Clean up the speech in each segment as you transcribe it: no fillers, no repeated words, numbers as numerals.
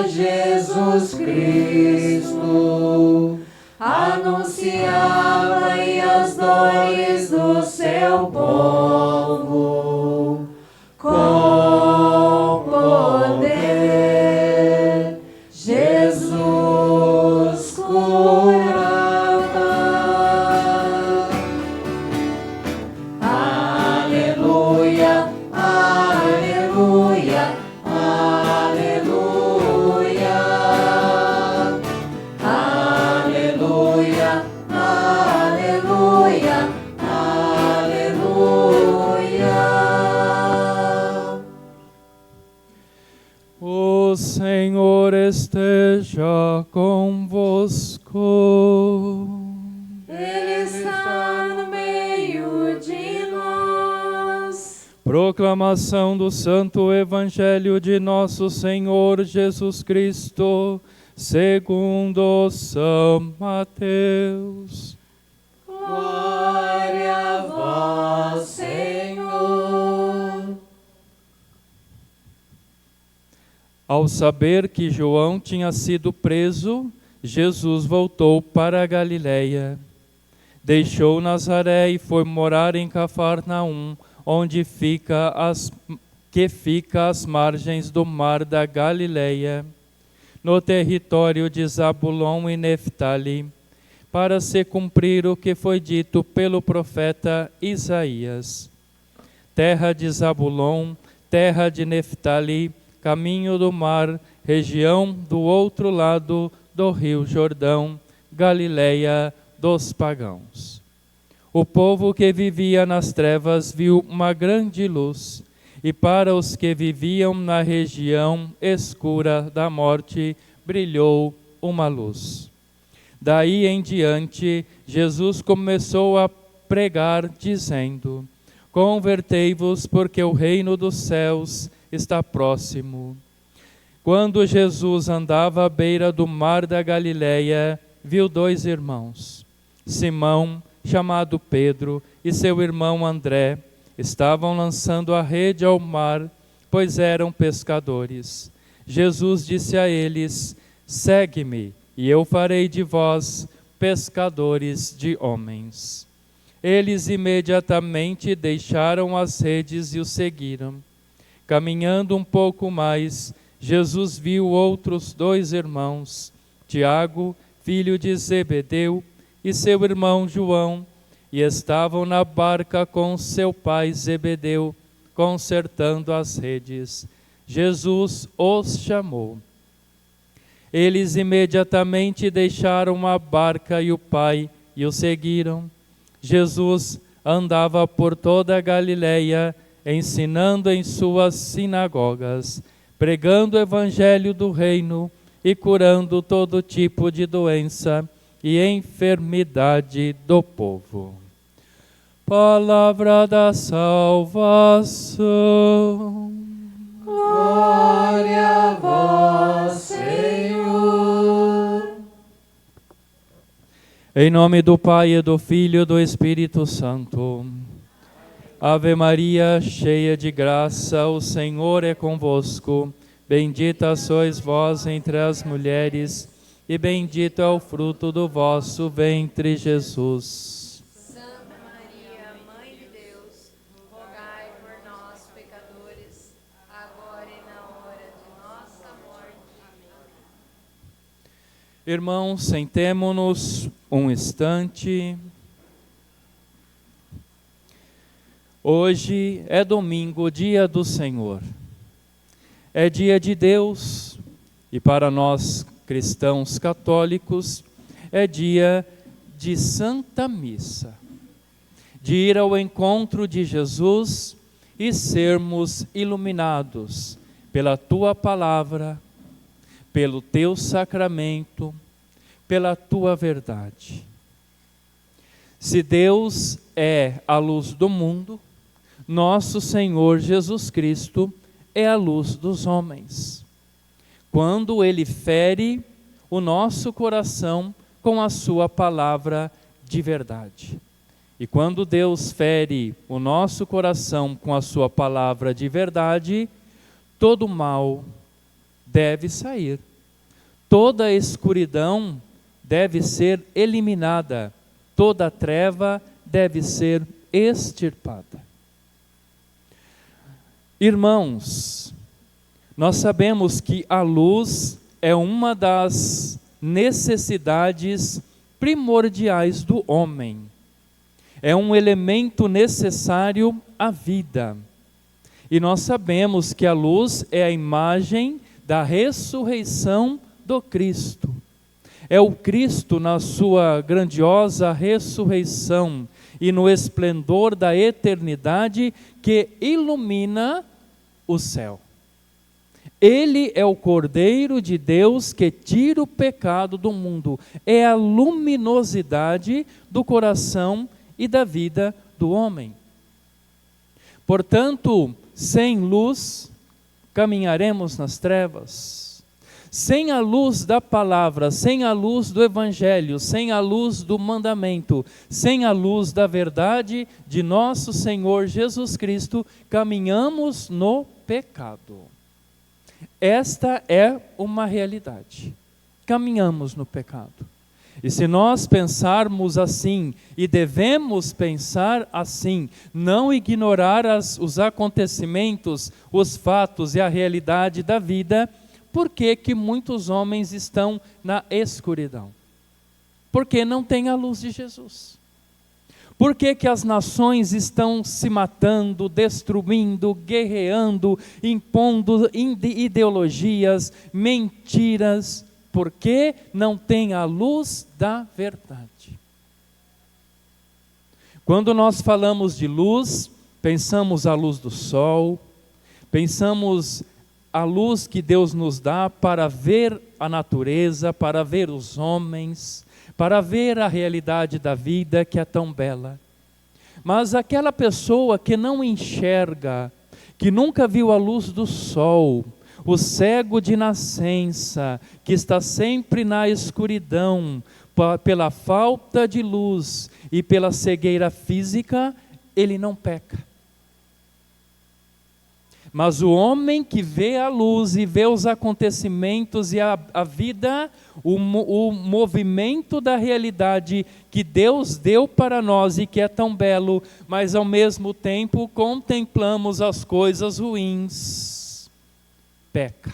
Jesus Cristo, anunciava as dores do seu povo com poder. Jesus curava. Aleluia, aleluia, aleluia, aleluia, aleluia, aleluia. O Senhor esteja convosco. Ele está no meio de nós. Proclamação do Santo Evangelho de Nosso Senhor Jesus Cristo, segundo São Mateus. Glória a vós, Senhor. Ao saber que João tinha sido preso, Jesus voltou para a Galiléia. Deixou Nazaré e foi morar em Cafarnaum, onde fica às margens do mar da Galiléia, no território de Zabulon e Neftali, para se cumprir o que foi dito pelo profeta Isaías. Terra de Zabulon, terra de Neftali, caminho do mar, região do outro lado do rio Jordão, Galiléia dos pagãos. O povo que vivia nas trevas viu uma grande luz, e para os que viviam na região escura da morte brilhou uma luz. Daí em diante, Jesus começou a pregar, dizendo: convertei-vos, porque o reino dos céus está próximo. Quando Jesus andava à beira do mar da Galiléia, viu dois irmãos, Simão, chamado Pedro, e seu irmão André, estavam lançando a rede ao mar, pois eram pescadores. Jesus disse a eles: segue-me, e eu farei de vós pescadores de homens. Eles imediatamente deixaram as redes e o seguiram. Caminhando um pouco mais, Jesus viu outros dois irmãos, Tiago, filho de Zebedeu, e seu irmão João, e estavam na barca com seu pai Zebedeu, consertando as redes. Jesus os chamou. Eles imediatamente deixaram a barca e o pai e o seguiram. Jesus andava por toda a Galiléia, ensinando em suas sinagogas, pregando o evangelho do reino e curando todo tipo de doença e enfermidade do povo. Palavra da salvação. Glória a vós, Senhor. Em nome do Pai, e do Filho e do Espírito Santo. Ave Maria, cheia de graça, o Senhor é convosco. Bendita sois vós entre as mulheres, e bendito é o fruto do vosso ventre, Jesus. Santa Maria, Mãe de Deus, rogai por nós, pecadores, agora e na hora de nossa morte. Amém. Irmãos, sentemo-nos um instante. Hoje é domingo, dia do Senhor. É dia de Deus e para nós cristãos católicos é dia de Santa Missa, de ir ao encontro de Jesus e sermos iluminados pela Tua palavra, pelo Teu sacramento, pela Tua verdade. Se Deus é a luz do mundo, nosso Senhor Jesus Cristo é a luz dos homens. Quando Ele fere o nosso coração com a sua palavra de verdade. E quando Deus fere o nosso coração com a sua palavra de verdade, todo mal deve sair toda escuridão deve ser eliminada, toda treva deve ser extirpada. Irmãos, nós sabemos que a luz é uma das necessidades primordiais do homem. É um elemento necessário à vida. E nós sabemos que a luz é a imagem da ressurreição do Cristo. É o Cristo na sua grandiosa ressurreição e no esplendor da eternidade que ilumina o céu. Ele é o Cordeiro de Deus que tira o pecado do mundo. É a luminosidade do coração e da vida do homem. Portanto, sem luz, caminharemos nas trevas. Sem a luz da palavra, sem a luz do evangelho, sem a luz do mandamento, sem a luz da verdade de nosso Senhor Jesus Cristo, caminhamos no pecado. Esta é uma realidade. Caminhamos no pecado. E se nós pensarmos assim, e devemos pensar assim, não ignorar os acontecimentos, os fatos e a realidade da vida, por que que muitos homens estão na escuridão? Porque não têm a luz de Jesus. Por que que as nações estão se matando, destruindo, guerreando, impondo ideologias, mentiras? Porque não tem a luz da verdade. Quando nós falamos de luz, pensamos a luz do sol, pensamos a luz que Deus nos dá para ver a natureza, para ver os homens, para ver a realidade da vida que é tão bela. Mas aquela pessoa que não enxerga, que nunca viu a luz do sol, o cego de nascença, que está sempre na escuridão, pela falta de luz e pela cegueira física, ele não peca. Mas o homem que vê a luz e vê os acontecimentos e a vida, o movimento da realidade que Deus deu para nós e que é tão belo, mas ao mesmo tempo contemplamos as coisas ruins, peca.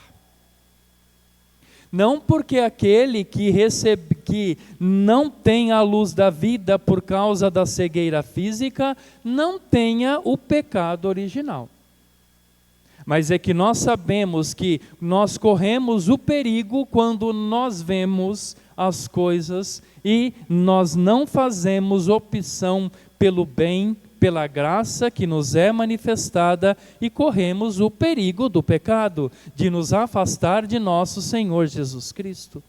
Não porque aquele que não tem a luz da vida por causa da cegueira física, não tenha o pecado original. Mas é que nós sabemos que nós corremos o perigo quando nós vemos as coisas e nós não fazemos opção pelo bem, pela graça que nos é manifestada e corremos o perigo do pecado, de nos afastar de nosso Senhor Jesus Cristo.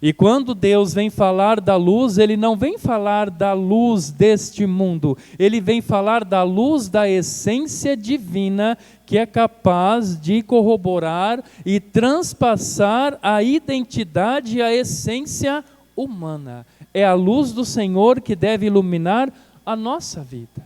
E quando Deus vem falar da luz, Ele não vem falar da luz deste mundo, Ele vem falar da luz da essência divina que é capaz de corroborar e transpassar a identidade e a essência humana. É a luz do Senhor que deve iluminar a nossa vida.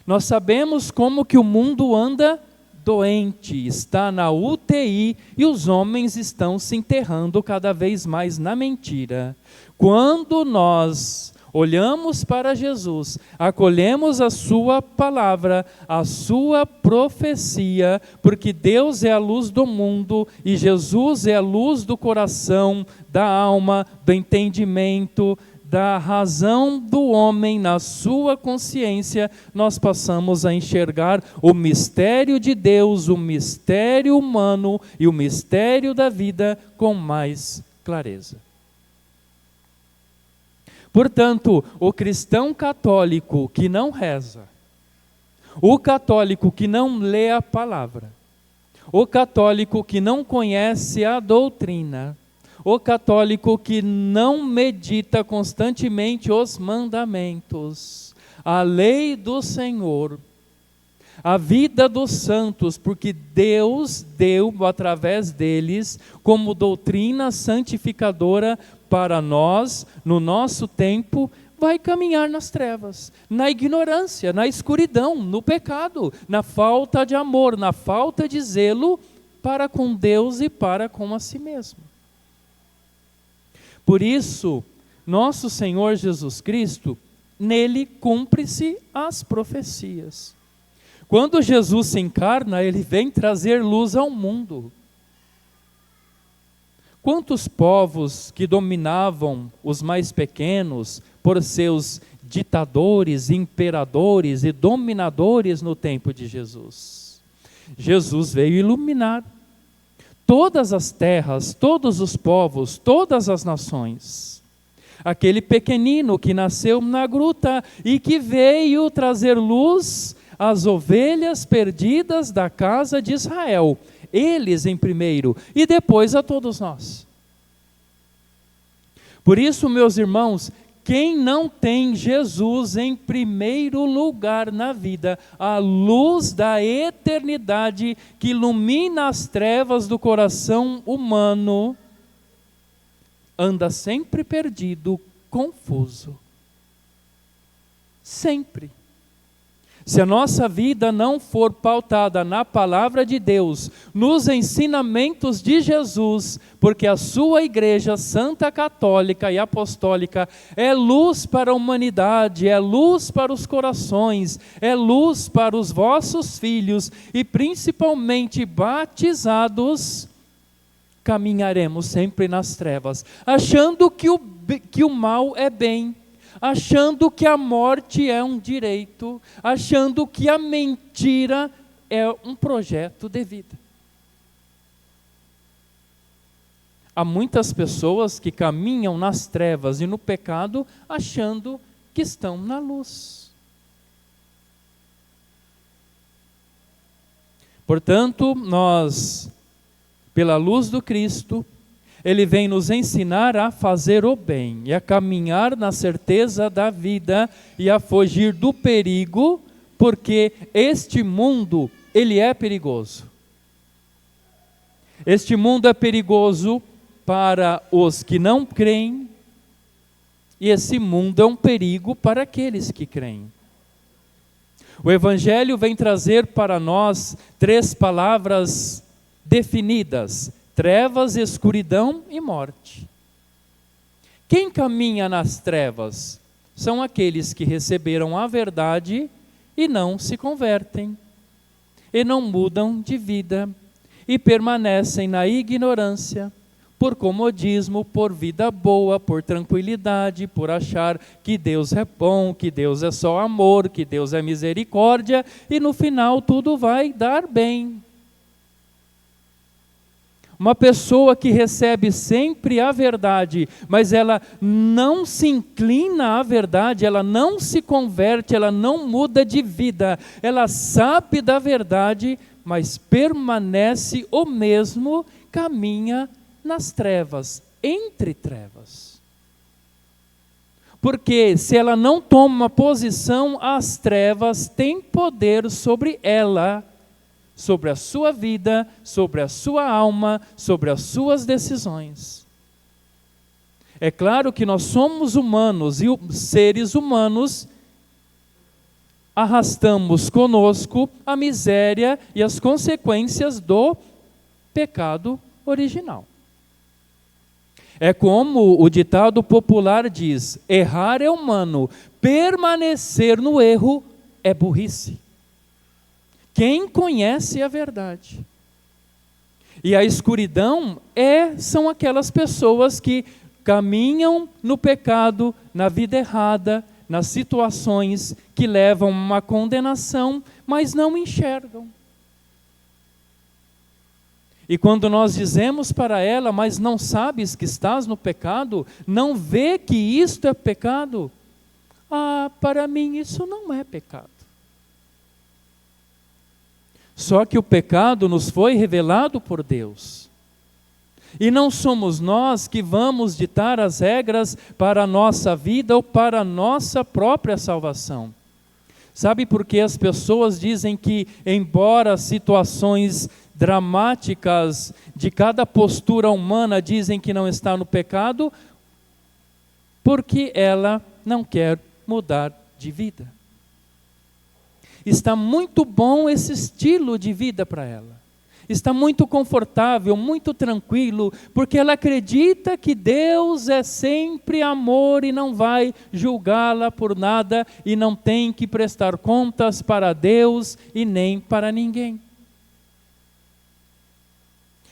Nós sabemos como que o mundo anda doente, está na UTI e os homens estão se enterrando cada vez mais na mentira. Quando nós olhamos para Jesus, acolhemos a sua palavra, a sua profecia, porque Deus é a luz do mundo e Jesus é a luz do coração, da alma, do entendimento, da razão do homem na sua consciência, nós passamos a enxergar o mistério de Deus, o mistério humano e o mistério da vida com mais clareza. Portanto, o cristão católico que não reza, o católico que não lê a palavra, o católico que não conhece a doutrina, o católico que não medita constantemente os mandamentos, a lei do Senhor, a vida dos santos, porque Deus deu através deles como doutrina santificadora para nós, no nosso tempo, vai caminhar nas trevas, na ignorância, na escuridão, no pecado, na falta de amor, na falta de zelo para com Deus e para com a si mesmo. Por isso, nosso Senhor Jesus Cristo, nele cumpre-se as profecias. Quando Jesus se encarna, ele vem trazer luz ao mundo. Quantos povos que dominavam os mais pequenos por seus ditadores, imperadores e dominadores no tempo de Jesus? Jesus veio iluminar todas as terras, todos os povos, todas as nações. Aquele pequenino que nasceu na gruta e que veio trazer luz às ovelhas perdidas da casa de Israel. Eles em primeiro e depois a todos nós. Por isso, meus irmãos, quem não tem Jesus em primeiro lugar na vida, a luz da eternidade que ilumina as trevas do coração humano, anda sempre perdido, confuso. Sempre. Se a nossa vida não for pautada na palavra de Deus, nos ensinamentos de Jesus, porque a sua igreja santa, católica e apostólica é luz para a humanidade, é luz para os corações, é luz para os vossos filhos e principalmente batizados, caminharemos sempre nas trevas, achando que o mal é bem, achando que a morte é um direito, achando que a mentira é um projeto de vida. Há muitas pessoas que caminham nas trevas e no pecado, achando que estão na luz. Portanto, nós, pela luz do Cristo, Ele vem nos ensinar a fazer o bem e a caminhar na certeza da vida e a fugir do perigo, porque este mundo, ele é perigoso. Este mundo é perigoso para os que não creem e esse mundo é um perigo para aqueles que creem. O Evangelho vem trazer para nós 3 palavras definidas: trevas, escuridão e morte. Quem caminha nas trevas são aqueles que receberam a verdade e não se convertem, e não mudam de vida, e permanecem na ignorância, por comodismo, por vida boa, por tranquilidade, por achar que Deus é bom, que Deus é só amor, que Deus é misericórdia, e no final tudo vai dar bem. Uma pessoa que recebe sempre a verdade, mas ela não se inclina à verdade, ela não se converte, ela não muda de vida, ela sabe da verdade, mas permanece o mesmo, caminha nas trevas, entre trevas. Porque se ela não toma posição, as trevas têm poder sobre ela, sobre a sua vida, sobre a sua alma, sobre as suas decisões. É claro que nós somos humanos e seres humanos arrastamos conosco a miséria e as consequências do pecado original. É como o ditado popular diz: errar é humano, permanecer no erro é burrice. Quem conhece a verdade? E a escuridão são aquelas pessoas que caminham no pecado, na vida errada, nas situações que levam a uma condenação, mas não enxergam. E quando nós dizemos para ela, mas não sabes que estás no pecado, não vê que isto é pecado? Para mim isso não é pecado. Só que o pecado nos foi revelado por Deus. E não somos nós que vamos ditar as regras para a nossa vida ou para a nossa própria salvação. Sabe por que as pessoas dizem que, embora situações dramáticas de cada postura humana dizem que não está no pecado? Porque ela não quer mudar de vida. Está muito bom esse estilo de vida para ela. está muito confortável, muito tranquilo, porque ela acredita que Deus é sempre amor e não vai julgá-la por nada e não tem que prestar contas para Deus e nem para ninguém.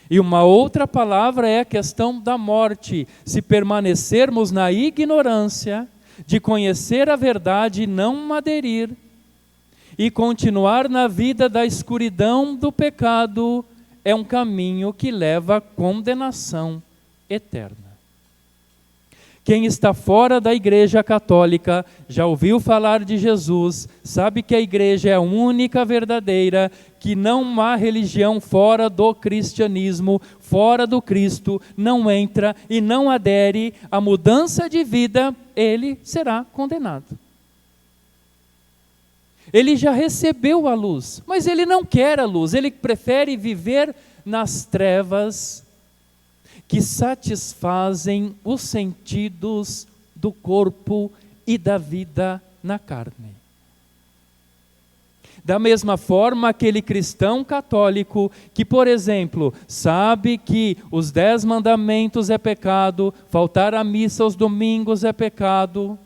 E uma outra palavra é a questão da morte. Se permanecermos na ignorância de conhecer a verdade e não aderir, e continuar na vida da escuridão do pecado, é um caminho que leva à condenação eterna. Quem está fora da Igreja Católica, já ouviu falar de Jesus, sabe que a Igreja é a única verdadeira, que não há religião fora do cristianismo, fora do Cristo, não entra e não adere à mudança de vida, ele será condenado. Ele já recebeu a luz, mas ele não quer a luz, ele prefere viver nas trevas que satisfazem os sentidos do corpo e da vida na carne. Da mesma forma, aquele cristão católico que, por exemplo, sabe que os 10 mandamentos é pecado, faltar à missa aos domingos é pecado,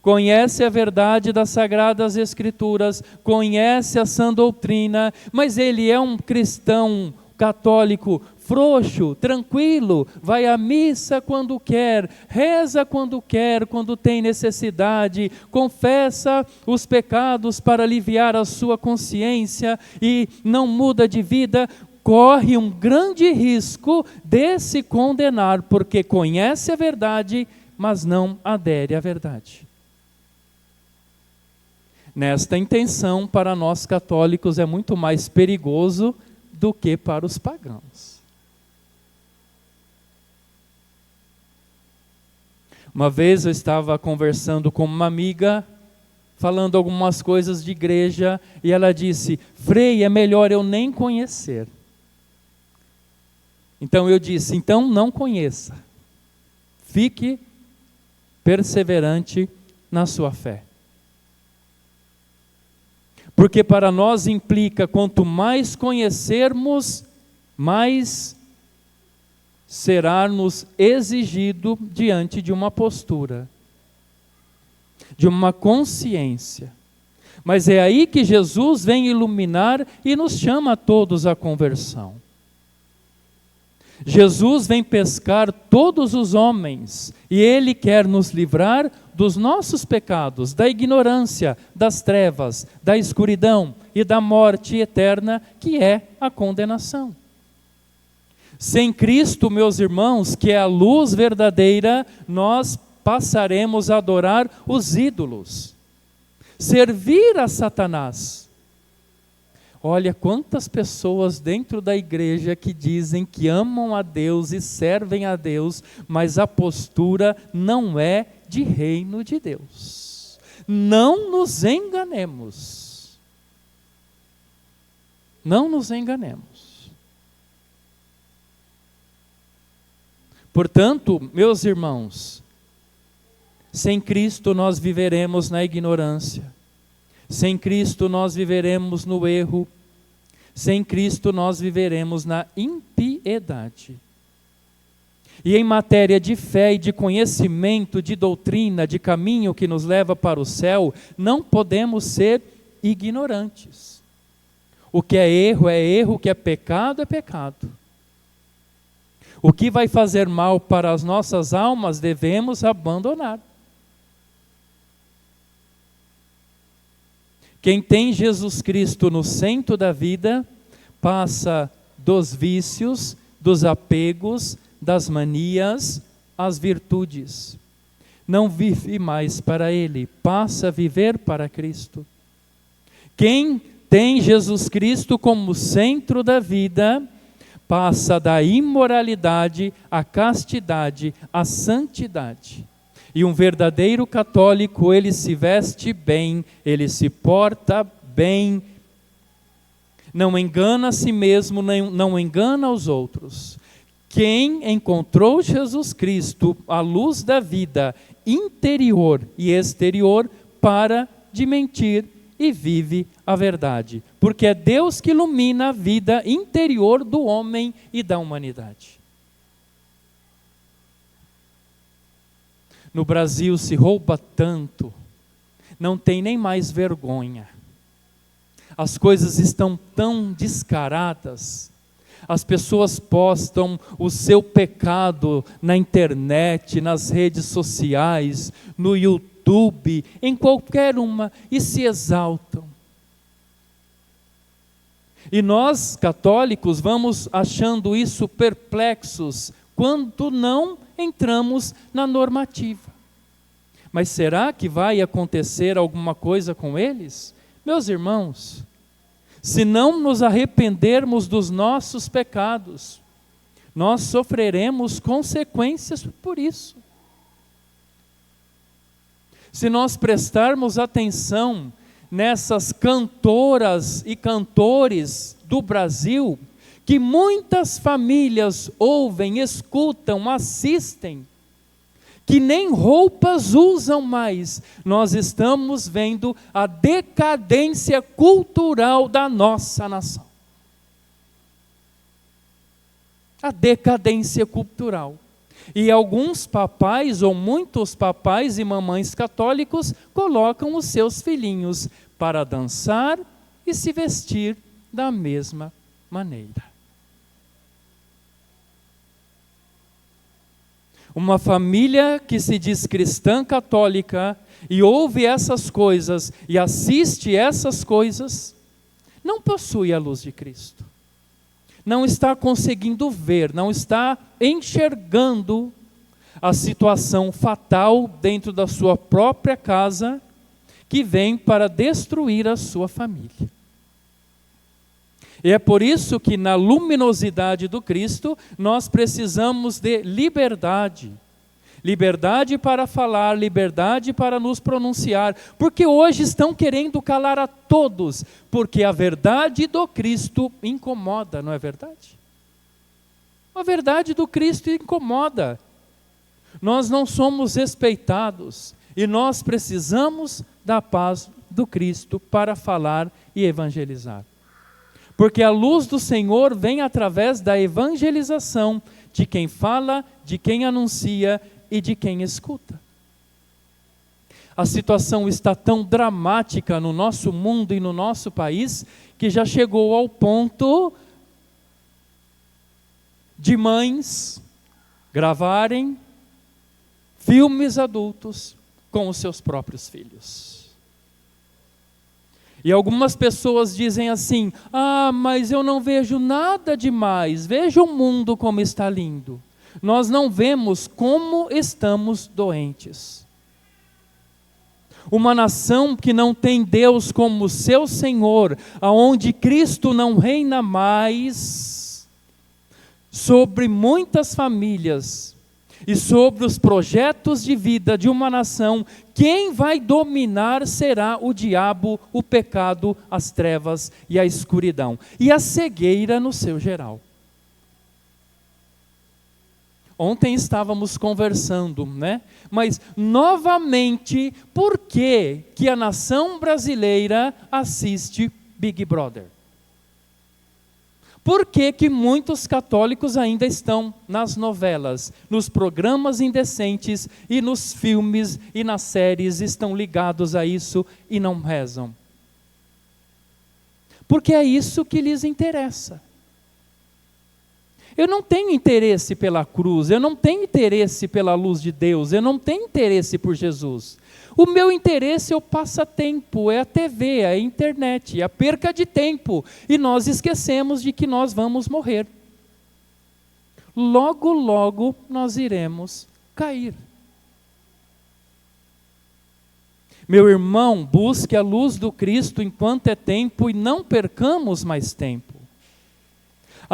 conhece a verdade das Sagradas Escrituras, conhece a sã doutrina, mas ele é um cristão católico frouxo, tranquilo, vai à missa quando quer, reza quando quer, quando tem necessidade, confessa os pecados para aliviar a sua consciência e não muda de vida, corre um grande risco de se condenar, porque conhece a verdade, mas não adere à verdade. Nesta intenção, para nós católicos é muito mais perigoso do que para os pagãos. Uma vez eu estava conversando com uma amiga, falando algumas coisas de igreja, e ela disse: Frei, é melhor eu nem conhecer. Então eu disse: então não conheça. Fique perseverante na sua fé. Porque para nós implica, quanto mais conhecermos, mais será-nos exigido diante de uma postura, de uma consciência. Mas é aí que Jesus vem iluminar e nos chama a todos à conversão. Jesus vem pescar todos os homens e Ele quer nos livrar dos nossos pecados, da ignorância, das trevas, da escuridão e da morte eterna, que é a condenação. Sem Cristo, meus irmãos, que é a luz verdadeira, nós passaremos a adorar os ídolos, servir a Satanás. Olha quantas pessoas dentro da igreja que dizem que amam a Deus e servem a Deus, mas a postura não é de reino de Deus. Não nos enganemos. Não nos enganemos. Portanto, meus irmãos, sem Cristo nós viveremos na ignorância. Sem Cristo nós viveremos no erro. Sem Cristo nós viveremos na impiedade. E em matéria de fé e de conhecimento, de doutrina, de caminho que nos leva para o céu, não podemos ser ignorantes. O que é erro, o que é pecado é pecado. O que vai fazer mal para as nossas almas devemos abandonar. Quem tem Jesus Cristo no centro da vida, passa dos vícios, dos apegos, das manias, às virtudes. Não vive mais para Ele, passa a viver para Cristo. Quem tem Jesus Cristo como centro da vida, passa da imoralidade à castidade, à santidade. E um verdadeiro católico, ele se veste bem, ele se porta bem, não engana a si mesmo, não engana os outros. Quem encontrou Jesus Cristo, a luz da vida interior e exterior, para de mentir e vive a verdade, porque é Deus que ilumina a vida interior do homem e da humanidade. No Brasil se rouba tanto, não tem nem mais vergonha. As coisas estão tão descaradas. As pessoas postam o seu pecado na internet, nas redes sociais, no YouTube, em qualquer uma, e se exaltam. E nós, católicos, vamos achando isso perplexos, quando não entramos na normativa. Mas será que vai acontecer alguma coisa com eles? Meus irmãos, se não nos arrependermos dos nossos pecados, nós sofreremos consequências por isso. Se nós prestarmos atenção nessas cantoras e cantores do Brasil, que muitas famílias ouvem, escutam, assistem, que nem roupas usam mais, nós estamos vendo a decadência cultural da nossa nação. A decadência cultural. E alguns papais, ou muitos papais e mamães católicos, colocam os seus filhinhos para dançar e se vestir da mesma maneira. Uma família que se diz cristã católica e ouve essas coisas e assiste essas coisas, não possui a luz de Cristo. Não está conseguindo ver, não está enxergando a situação fatal dentro da sua própria casa, que vem para destruir a sua família. E é por isso que na luminosidade do Cristo, nós precisamos de liberdade. Liberdade para falar, liberdade para nos pronunciar, porque hoje estão querendo calar a todos, porque a verdade do Cristo incomoda, não é verdade? A verdade do Cristo incomoda. Nós não somos respeitados e nós precisamos da paz do Cristo para falar e evangelizar. Porque a luz do Senhor vem através da evangelização de quem fala, de quem anuncia e de quem escuta. A situação está tão dramática no nosso mundo e no nosso país, que já chegou ao ponto de mães gravarem filmes adultos com os seus próprios filhos. E algumas pessoas dizem assim: mas eu não vejo nada demais, veja o mundo como está lindo. Nós não vemos como estamos doentes. Uma nação que não tem Deus como seu Senhor, aonde Cristo não reina mais, sobre muitas famílias e sobre os projetos de vida de uma nação, quem vai dominar será o diabo, o pecado, as trevas e a escuridão, e a cegueira no seu geral. Ontem estávamos conversando, né? Mas, novamente, por que a nação brasileira assiste Big Brother? Por que muitos católicos ainda estão nas novelas, nos programas indecentes e nos filmes e nas séries, estão ligados a isso e não rezam? Porque é isso que lhes interessa. Eu não tenho interesse pela cruz, eu não tenho interesse pela luz de Deus, eu não tenho interesse por Jesus. O meu interesse é o passatempo, é a TV, é a internet, é a perca de tempo. E nós esquecemos de que nós vamos morrer. Logo, logo nós iremos cair. Meu irmão, busque a luz do Cristo enquanto é tempo e não percamos mais tempo.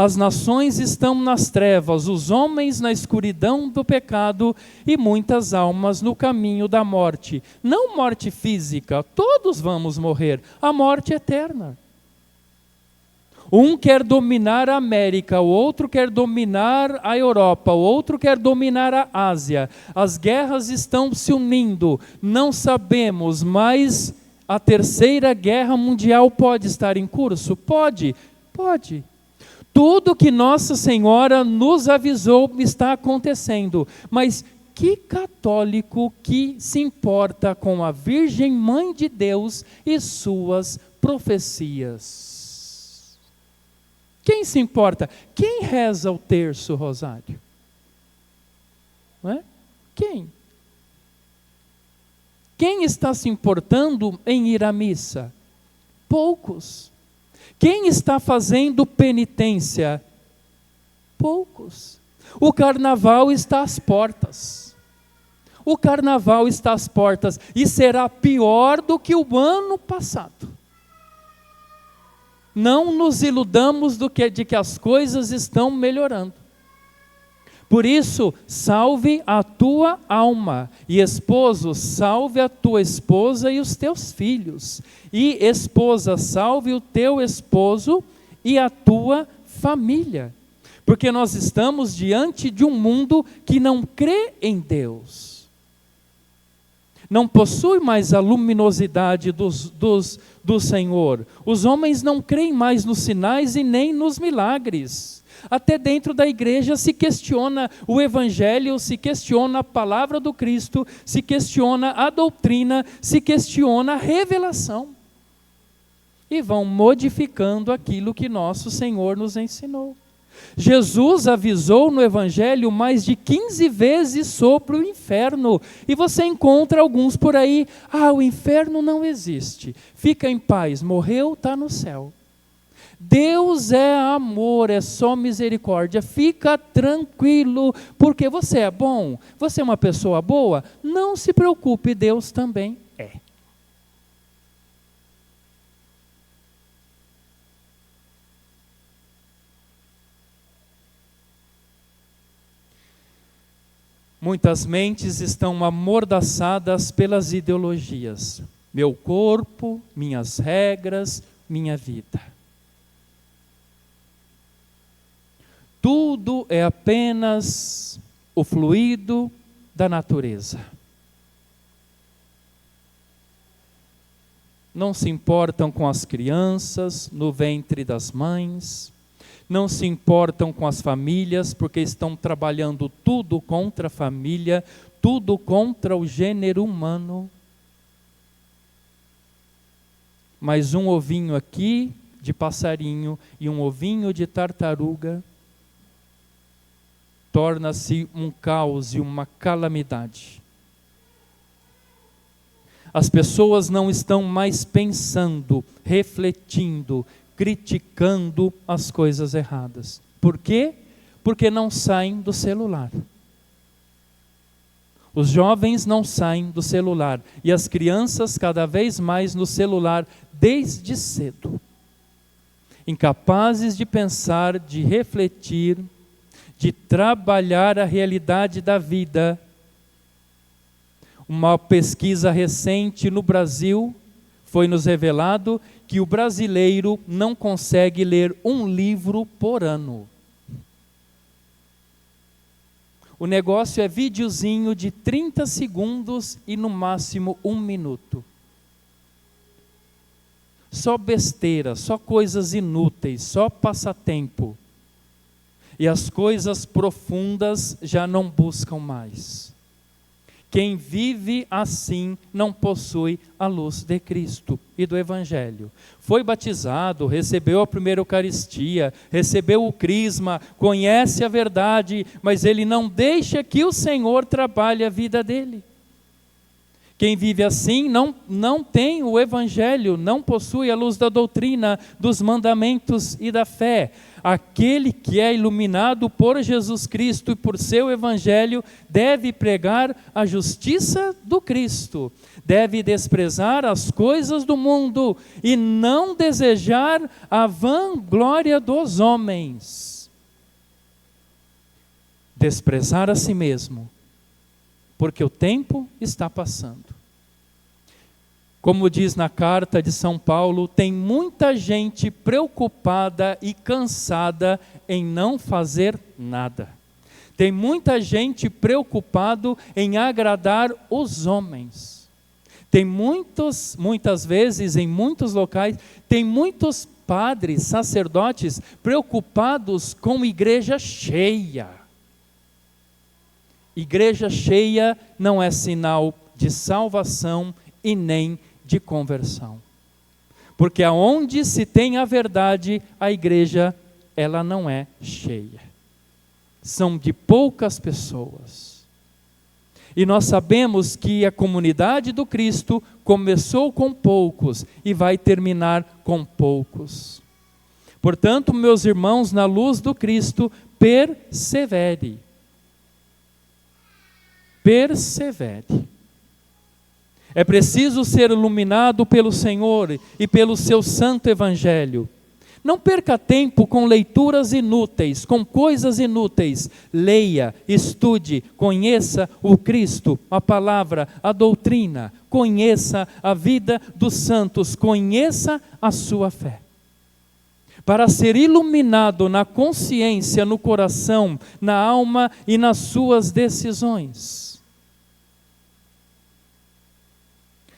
As nações estão nas trevas, os homens na escuridão do pecado e muitas almas no caminho da morte. Não morte física, todos vamos morrer, a morte eterna. Um quer dominar a América, o outro quer dominar a Europa, o outro quer dominar a Ásia. As guerras estão se unindo, não sabemos, mas A Terceira Guerra Mundial pode estar em curso? Pode. Tudo que Nossa Senhora nos avisou está acontecendo, mas que católico que se importa com a Virgem Mãe de Deus e suas profecias? Quem se importa? Quem reza o terço rosário? Não é? Quem? Quem está se importando em ir à missa? Poucos. Quem está fazendo penitência? Poucos. O carnaval está às portas. O carnaval está às portas e será pior do que o ano passado. Não nos iludamos de que as coisas estão melhorando. Por isso, salve a tua alma. E esposo, salve a tua esposa e os teus filhos. E esposa, salve o teu esposo e a tua família. Porque nós estamos diante de um mundo que não crê em Deus. Não possui mais a luminosidade do Senhor. Os homens não creem mais nos sinais e nem nos milagres. Até dentro da igreja se questiona o Evangelho, se questiona a palavra do Cristo, se questiona a doutrina, se questiona a revelação. E vão modificando aquilo que nosso Senhor nos ensinou. Jesus avisou no Evangelho mais de 15 vezes sobre o inferno. E você encontra alguns por aí, o inferno não existe. Fica em paz, morreu, está no céu. Deus é amor, é só misericórdia, fica tranquilo, porque você é bom, você é uma pessoa boa, não se preocupe, Deus também é. Muitas mentes estão amordaçadas pelas ideologias. Meu corpo, minhas regras, minha vida. Tudo é apenas o fluido da natureza. Não se importam com as crianças no ventre das mães, não se importam com as famílias, porque estão trabalhando tudo contra a família, tudo contra o gênero humano. Mas um ovinho aqui de passarinho e um ovinho de tartaruga torna-se um caos e uma calamidade. As pessoas não estão mais pensando, refletindo, criticando as coisas erradas. Por quê? Porque não saem do celular. Os jovens não saem do celular e as crianças cada vez mais no celular desde cedo. Incapazes de pensar, de refletir, de trabalhar a realidade da vida. Uma pesquisa recente no Brasil foi nos revelado que o brasileiro não consegue ler um livro por ano. O negócio é videozinho de 30 segundos e no máximo 1 minuto. Só besteira, só coisas inúteis, só passatempo. E as coisas profundas já não buscam mais. Quem vive assim não possui a luz de Cristo e do Evangelho. Foi batizado, recebeu a primeira Eucaristia, recebeu o crisma, conhece a verdade, mas ele não deixa que o Senhor trabalhe a vida dele. Quem vive assim não tem o Evangelho, não possui a luz da doutrina, dos mandamentos e da fé. Aquele que é iluminado por Jesus Cristo e por seu Evangelho deve pregar a justiça do Cristo, deve desprezar as coisas do mundo e não desejar a vanglória dos homens. Desprezar a si mesmo, porque o tempo está passando. Como diz na carta de São Paulo, tem muita gente preocupada e cansada em não fazer nada. Tem muita gente preocupado em agradar os homens. Tem muitas vezes, em muitos locais, tem muitos padres, sacerdotes, preocupados com igreja cheia. Igreja cheia não é sinal de salvação e nem de conversão. Porque aonde se tem a verdade, a igreja, ela não é cheia. São de poucas pessoas. E nós sabemos que a comunidade do Cristo começou com poucos e vai terminar com poucos. Portanto, meus irmãos, na luz do Cristo, persevere. Persevere. É preciso ser iluminado pelo Senhor e pelo seu santo evangelho. Não perca tempo com leituras inúteis, com coisas inúteis. Leia, estude, conheça o Cristo, a palavra, a doutrina. Conheça a vida dos santos, conheça a sua fé. Para ser iluminado na consciência, no coração, na alma e nas suas decisões.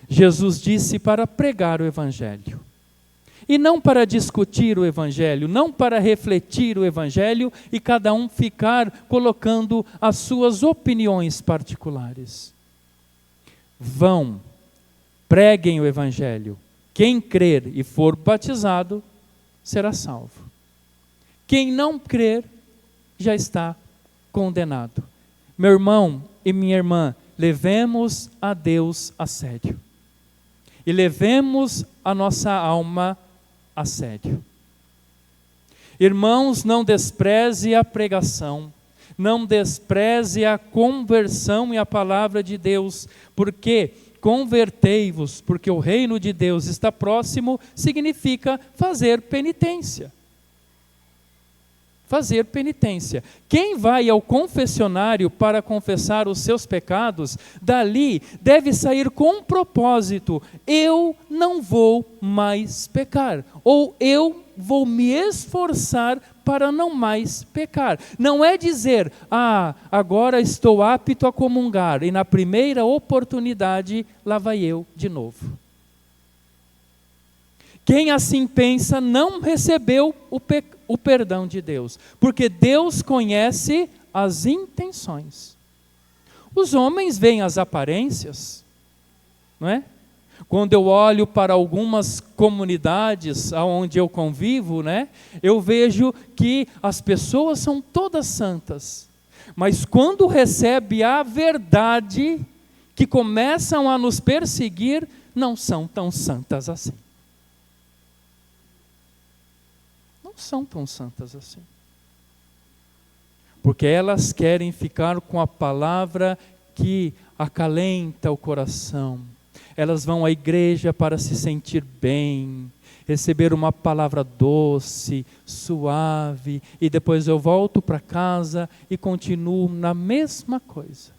Jesus disse para pregar o evangelho. E não para discutir o evangelho, não para refletir o evangelho e cada um ficar colocando as suas opiniões particulares. Vão, preguem o evangelho. Quem crer e for batizado, será salvo. Quem não crer, já está condenado. Meu irmão e minha irmã, levemos a Deus a sério. E levemos a nossa alma a sério. Irmãos, não despreze a pregação, não despreze a conversão e a palavra de Deus, porque convertei-vos, porque o reino de Deus está próximo, significa fazer penitência. Fazer penitência. Quem vai ao confessionário para confessar os seus pecados, dali deve sair com um propósito: eu não vou mais pecar, ou eu vou me esforçar para não mais pecar. Não é dizer, agora estou apto a comungar, e na primeira oportunidade, lá vai eu de novo. Quem assim pensa não recebeu o perdão de Deus, porque Deus conhece as intenções. Os homens veem as aparências, não é? Quando eu olho para algumas comunidades onde eu convivo, né, eu vejo que as pessoas são todas santas, mas quando recebem a verdade, que começam a nos perseguir, não são tão santas assim. São tão santas assim. Porque elas querem ficar com a palavra que acalenta o coração. Elas vão à igreja para se sentir bem, receber uma palavra doce, suave, e depois eu volto para casa e continuo na mesma coisa.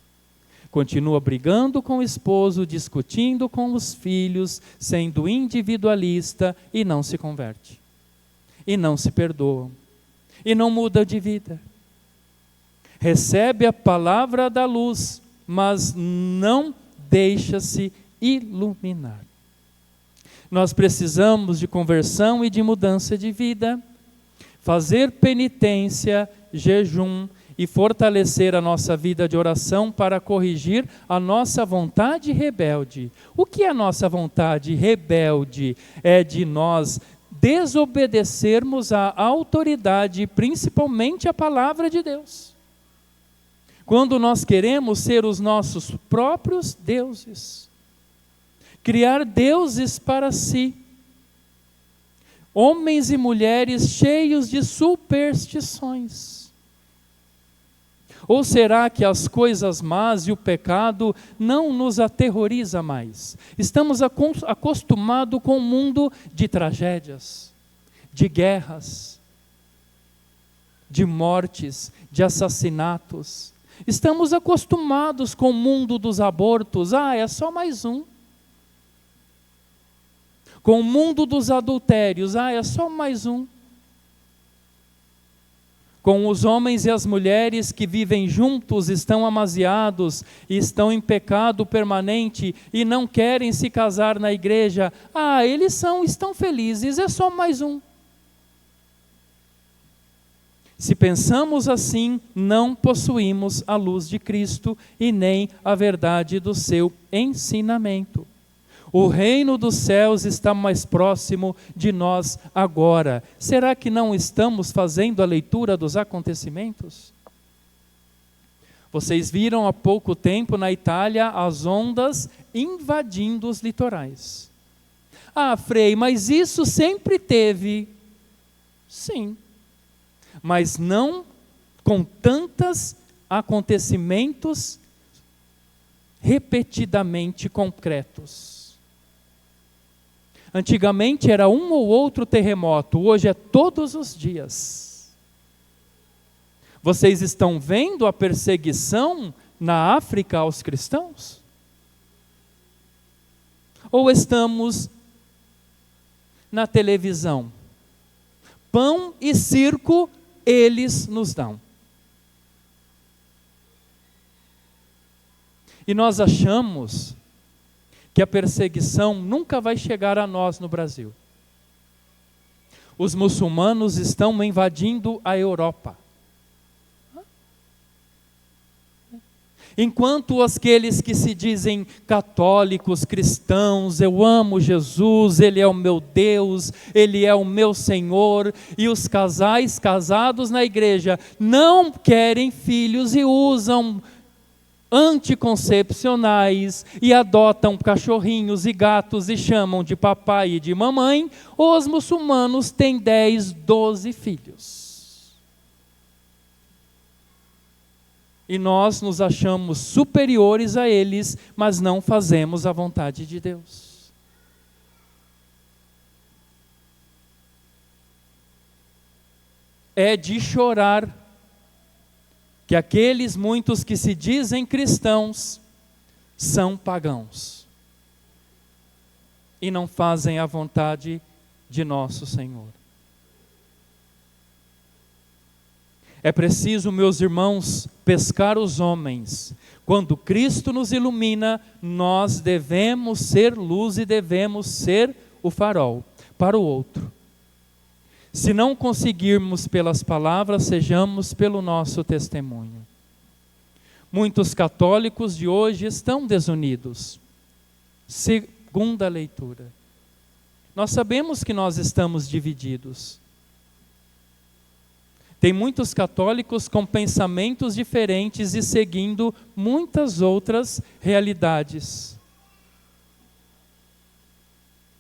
Continua brigando com o esposo, discutindo com os filhos, sendo individualista e não se converte. E não se perdoam, e não muda de vida. Recebe a palavra da luz, mas não deixa-se iluminar. Nós precisamos de conversão e de mudança de vida, fazer penitência, jejum e fortalecer a nossa vida de oração para corrigir a nossa vontade rebelde. O que é a nossa vontade rebelde? É de nós desobedecermos à autoridade, principalmente a palavra de Deus. Quando nós queremos ser os nossos próprios deuses, criar deuses para si, homens e mulheres cheios de superstições. Ou será que as coisas más e o pecado não nos aterroriza mais? Estamos acostumados com um mundo de tragédias, de guerras, de mortes, de assassinatos. Estamos acostumados com o mundo dos abortos. É só mais um. Com o mundo dos adultérios. É só mais um. com os homens e as mulheres que vivem juntos, estão amaziados e estão em pecado permanente e não querem se casar na igreja. Eles estão felizes, é só mais um. Se pensamos assim, não possuímos a luz de Cristo e nem a verdade do seu ensinamento. O reino dos céus está mais próximo de nós agora. Será que não estamos fazendo a leitura dos acontecimentos? Vocês viram há pouco tempo na Itália as ondas invadindo os litorais. Frei, mas isso sempre teve. Sim, mas não com tantos acontecimentos repetidamente concretos. Antigamente era um ou outro terremoto, hoje é todos os dias. Vocês estão vendo a perseguição na África aos cristãos? Ou estamos na televisão? Pão e circo eles nos dão. E nós achamos que a perseguição nunca vai chegar a nós no Brasil. Os muçulmanos estão invadindo a Europa. Enquanto aqueles que se dizem católicos, cristãos, eu amo Jesus, Ele é o meu Deus, Ele é o meu Senhor, e os casais casados na igreja não querem filhos e usam anticoncepcionais e adotam cachorrinhos e gatos e chamam de papai e de mamãe, os muçulmanos têm 10, 12 filhos. E nós nos achamos superiores a eles, mas não fazemos a vontade de Deus. É de chorar que aqueles muitos que se dizem cristãos são pagãos e não fazem a vontade de nosso Senhor. É preciso, meus irmãos, pescar os homens. Quando Cristo nos ilumina, nós devemos ser luz e devemos ser o farol para o outro. Se não conseguirmos pelas palavras, sejamos pelo nosso testemunho. Muitos católicos de hoje estão desunidos. Segunda leitura. Nós sabemos que nós estamos divididos. Tem muitos católicos com pensamentos diferentes e seguindo muitas outras realidades.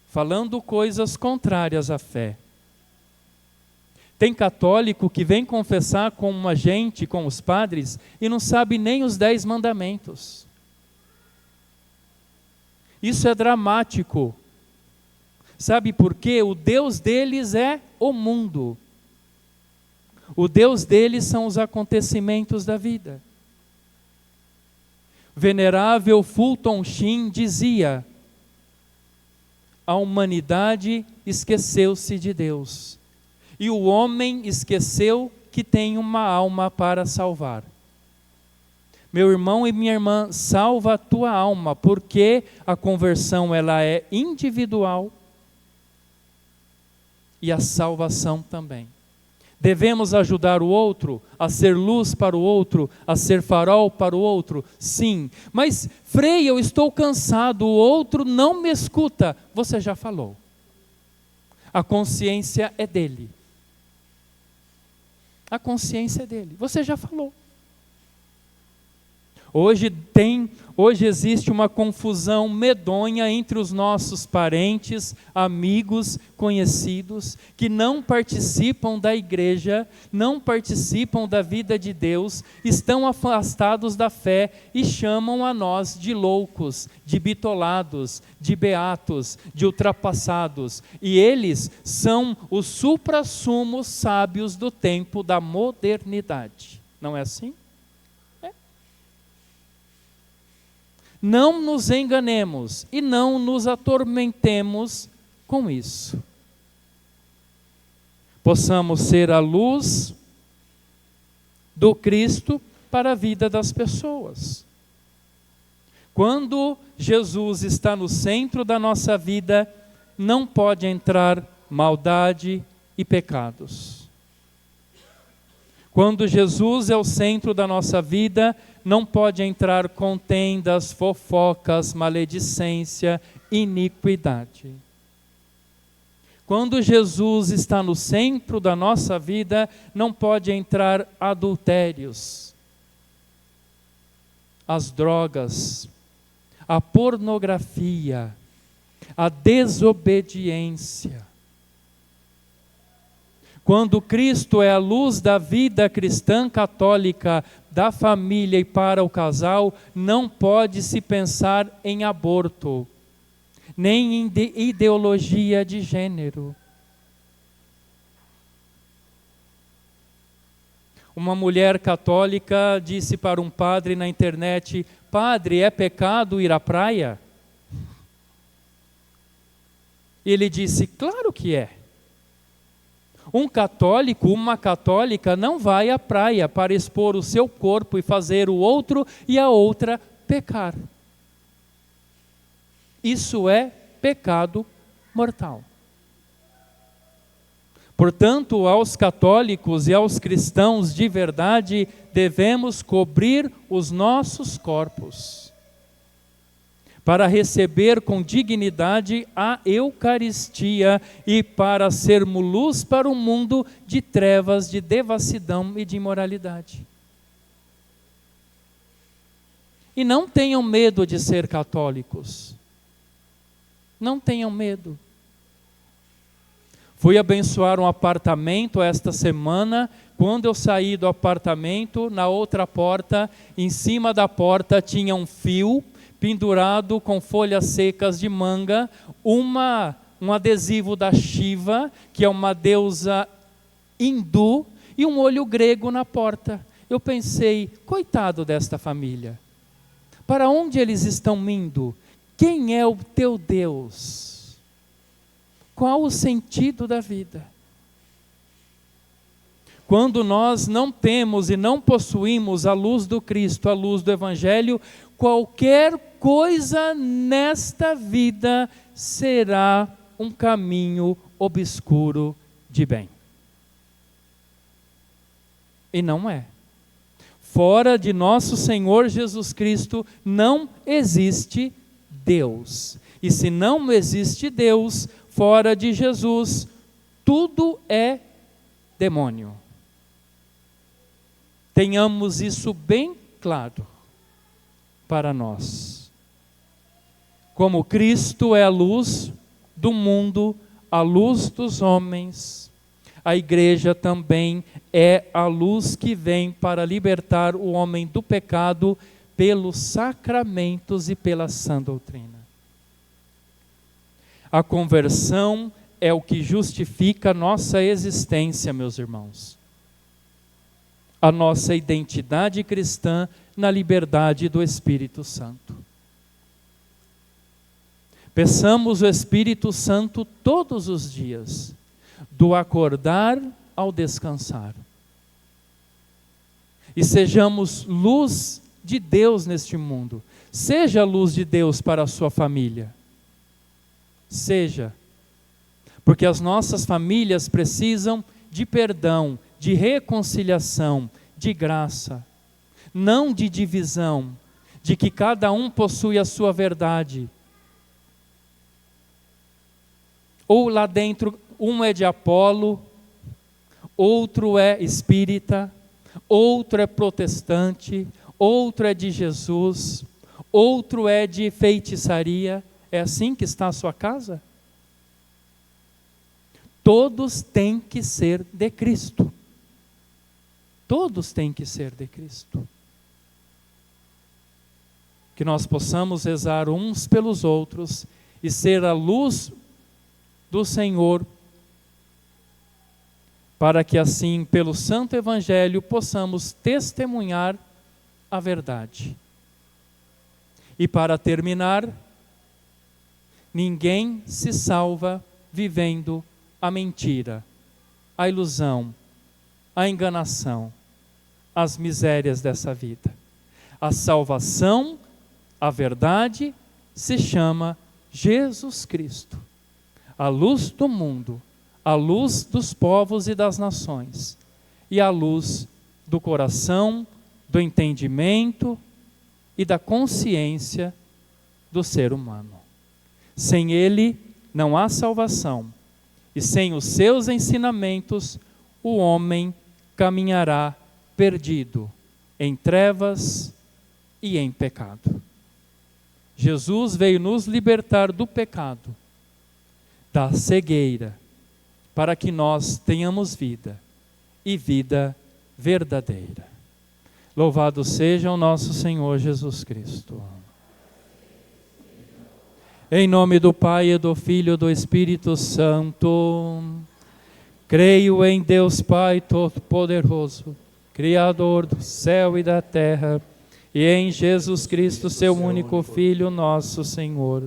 Falando coisas contrárias à fé. Tem católico que vem confessar com a gente, com os padres, e não sabe nem os 10 mandamentos. Isso é dramático. Sabe por quê? O Deus deles é o mundo. O Deus deles são os acontecimentos da vida. Venerável Fulton Sheen dizia: a humanidade esqueceu-se de Deus. E o homem esqueceu que tem uma alma para salvar. Meu irmão e minha irmã, salva a tua alma, porque a conversão ela é individual e a salvação também. Devemos ajudar o outro a ser luz para o outro, a ser farol para o outro? Sim. Mas, Frei, eu estou cansado, o outro não me escuta. Você já falou. A consciência é dele. A consciência é dele. Você já falou. Hoje existe uma confusão medonha entre os nossos parentes, amigos, conhecidos, que não participam da igreja, não participam da vida de Deus, estão afastados da fé e chamam a nós de loucos, de bitolados, de beatos, de ultrapassados. E eles são os suprassumos sábios do tempo da modernidade. Não é assim? Não nos enganemos e não nos atormentemos com isso. Possamos ser a luz do Cristo para a vida das pessoas. Quando Jesus está no centro da nossa vida, não pode entrar maldade e pecados. Quando Jesus é o centro da nossa vida, não pode entrar contendas, fofocas, maledicência, iniquidade. Quando Jesus está no centro da nossa vida, não pode entrar adultérios, as drogas, a pornografia, a desobediência. Quando Cristo é a luz da vida cristã católica, da família e para o casal, não pode se pensar em aborto, nem em ideologia de gênero. Uma mulher católica disse para um padre na internet: padre, é pecado ir à praia? E ele disse: claro que é. Um católico, uma católica não vai à praia para expor o seu corpo e fazer o outro e a outra pecar. Isso é pecado mortal. Portanto, aos católicos e aos cristãos de verdade, devemos cobrir os nossos corpos, para receber com dignidade a Eucaristia e para sermos luz para um mundo de trevas, de devassidão e de imoralidade. E não tenham medo de ser católicos. Não tenham medo. Fui abençoar um apartamento esta semana. Quando eu saí do apartamento, na outra porta, em cima da porta tinha um fio pendurado com folhas secas de manga, um adesivo da Shiva, que é uma deusa hindu, e um olho grego na porta. Eu pensei, coitado desta família. Para onde eles estão indo? Quem é o teu Deus? Qual o sentido da vida? Quando nós não temos e não possuímos a luz do Cristo, a luz do Evangelho, qualquer coisa nesta vida será um caminho obscuro de bem. E não é. Fora de nosso Senhor Jesus Cristo não existe Deus. E se não existe Deus, fora de Jesus, tudo é demônio. Tenhamos isso bem claro para nós. Como Cristo é a luz do mundo, a luz dos homens, a igreja também é a luz que vem para libertar o homem do pecado pelos sacramentos e pela sã doutrina. A conversão é o que justifica a nossa existência, meus irmãos. A nossa identidade cristã na liberdade do Espírito Santo. Peçamos o Espírito Santo todos os dias, do acordar ao descansar. E sejamos luz de Deus neste mundo. Seja a luz de Deus para a sua família. Seja. Porque as nossas famílias precisam de perdão, de reconciliação, de graça. Não de divisão, de que cada um possui a sua verdade. Ou lá dentro, um é de Apolo, outro é espírita, outro é protestante, outro é de Jesus, outro é de feitiçaria. É assim que está a sua casa? Todos têm que ser de Cristo. Todos têm que ser de Cristo. Que nós possamos rezar uns pelos outros e ser a luz do Senhor, para que assim, pelo Santo Evangelho, possamos testemunhar a verdade. E para terminar, ninguém se salva vivendo a mentira, a ilusão, a enganação, as misérias dessa vida. A salvação, a verdade, se chama Jesus Cristo, a luz do mundo, a luz dos povos e das nações, e a luz do coração, do entendimento e da consciência do ser humano. Sem ele não há salvação, e sem os seus ensinamentos o homem caminhará perdido em trevas e em pecado. Jesus veio nos libertar do pecado, da cegueira, para que nós tenhamos vida, e vida verdadeira. Louvado seja o nosso Senhor Jesus Cristo. Em nome do Pai, e do Filho e do Espírito Santo. Creio em Deus Pai Todo-Poderoso, Criador do céu e da terra, e em Jesus Cristo, seu único Filho, nosso Senhor,